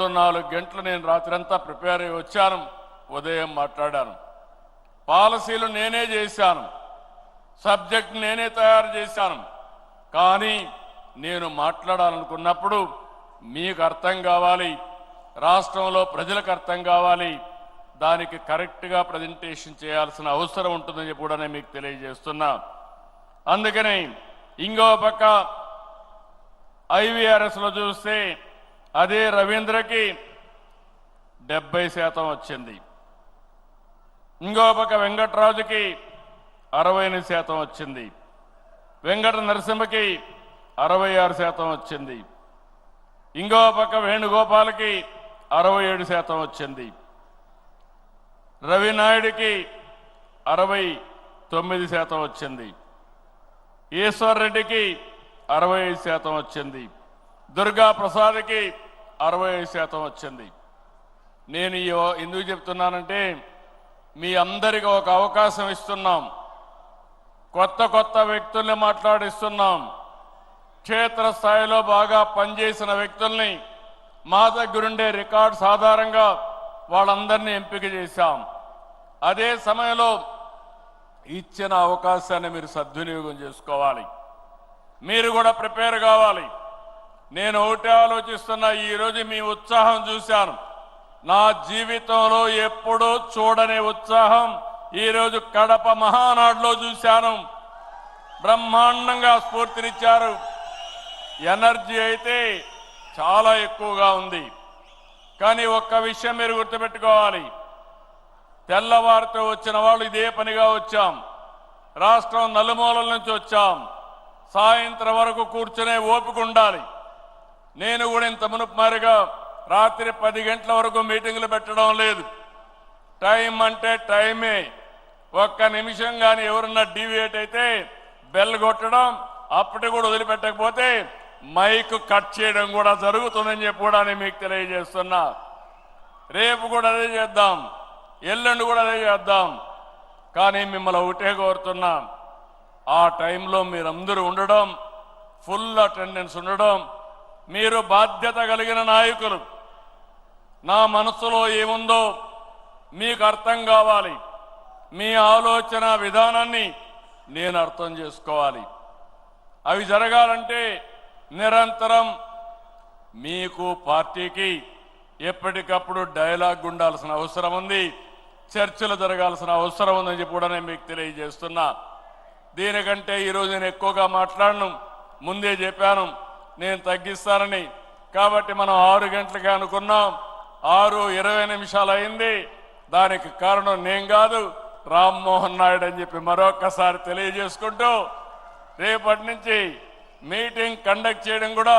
4 గంటలు నేను రాత్రంతా ప్రిపేర్ అయ్యి వచ్చాను. ఉదయం మాట్లాడాను. పాలసీలు నేనే చేశాను, సబ్జెక్ట్ నేనే తయారు చేశాను. కానీ నేను మాట్లాడాలనుకున్నప్పుడు మీకు అర్థం కావాలి, రాష్ట్రంలో ప్రజలకు అర్థం కావాలి, దానికి కరెక్ట్గా ప్రజెంటేషన్ చేయాల్సిన అవసరం ఉంటుందని కూడా నేను మీకు తెలియజేస్తున్నా. అందుకని ఇంకో పక్క ఐవీఆర్ఎస్లో చూస్తే అదే రవీంద్రకి 70% వచ్చింది, ఇంకో పక్క వెంకటరాజుకి 68% వచ్చింది, వెంకట నరసింహకి 66% వచ్చింది, ఇంకో పక్క వేణుగోపాల్కి 67% వచ్చింది, రవినాయుడికి 69% వచ్చింది, ఈశ్వర్ రెడ్డికి 65% వచ్చింది, దుర్గా ప్రసాద్కి 65% వచ్చింది. నేను ఎందుకు చెప్తున్నానంటే మీ అందరికీ ఒక అవకాశం ఇస్తున్నాం, కొత్త వ్యక్తుల్ని మాట్లాడిస్తున్నాం. క్షేత్రస్థాయిలో బాగా పనిచేసిన వ్యక్తుల్ని మా దగ్గరుండే రికార్డ్స్ ఆధారంగా వాళ్ళందరినీ ఎంపిక చేశాం. అదే సమయంలో ఇచ్చిన అవకాశాన్ని మీరు సద్వినియోగం చేసుకోవాలి, మీరు కూడా ప్రిపేర్ కావాలి. నేను ఒకటే ఆలోచిస్తున్నా, ఈరోజు మీ ఉత్సాహం చూశాను. నా జీవితంలో ఎప్పుడూ చూడని ఉత్సాహం ఈరోజు కడప మహానాడులో చూశాను. బ్రహ్మాండంగా స్ఫూర్తినిచ్చారు. ఎనర్జీ అయితే చాలా ఎక్కువగా ఉంది. కానీ ఒక్క విషయం మీరు గుర్తుపెట్టుకోవాలి, తెల్లవారితో వచ్చిన వాళ్ళు ఇదే పనిగా వచ్చాం, రాష్ట్రం నలుమూలల నుంచి వచ్చాం. సాయంత్రం వరకు కూర్చునే ఓపిక ఉండాలి. నేను కూడా ఇంత మునుపు మారిగా రాత్రి 10 గంటల వరకు మీటింగులు పెట్టడం లేదు. టైం అంటే టైమే. ఒక్క నిమిషం కానీ ఎవరన్నా డీవియేట్ అయితే బెల్ కొట్టడం, అప్పటి కూడా వదిలిపెట్టకపోతే మైక్ కట్ చేయడం కూడా జరుగుతుందని చెప్పి కూడా నేను మీకు తెలియజేస్తున్నా. రేపు కూడా అదే చేద్దాం, ఎల్లుండి కూడా అదే చేద్దాం. కానీ మిమ్మల్ని ఒకటే కోరుతున్నా, ఆ టైంలో మీరందరూ ఉండడం, ఫుల్ అటెండెన్స్ ఉండడం. మీరు బాధ్యత కలిగిన నాయకులు. నా మనసులో ఏముందో మీకు అర్థం కావాలి, మీ ఆలోచన విధానాన్ని నేను అర్థం చేసుకోవాలి. అవి జరగాలంటే నిరంతరం మీకు పార్టీకి ఎప్పటికప్పుడు డైలాగ్ ఉండాల్సిన అవసరం ఉంది, చర్చలు జరగాల్సిన అవసరం ఉందని చెప్పి కూడా నేను మీకు తెలియజేస్తున్నా. దీనికంటే ఈరోజు నేను ఎక్కువగా మాట్లాడను, ముందే చెప్పాను నేను తగ్గిస్తానని. కాబట్టి మనం 6 గంటలకి అనుకున్నాం, 6:20 అయింది. దానికి కారణం నేను కాదు, రామ్మోహన్ నాయుడు అని చెప్పి మరొకసారి తెలియజేసుకుంటూ, రేపటి నుంచి మీటింగ్ కండక్ట్ చేయడం కూడా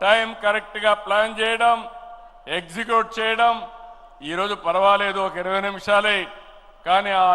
టైం కరెక్ట్గా ప్లాన్ చేయడం, ఎగ్జిక్యూట్ చేయడం. ఈరోజు పర్వాలేదు, ఒక 20 నిమిషాలే, కానీ ఆ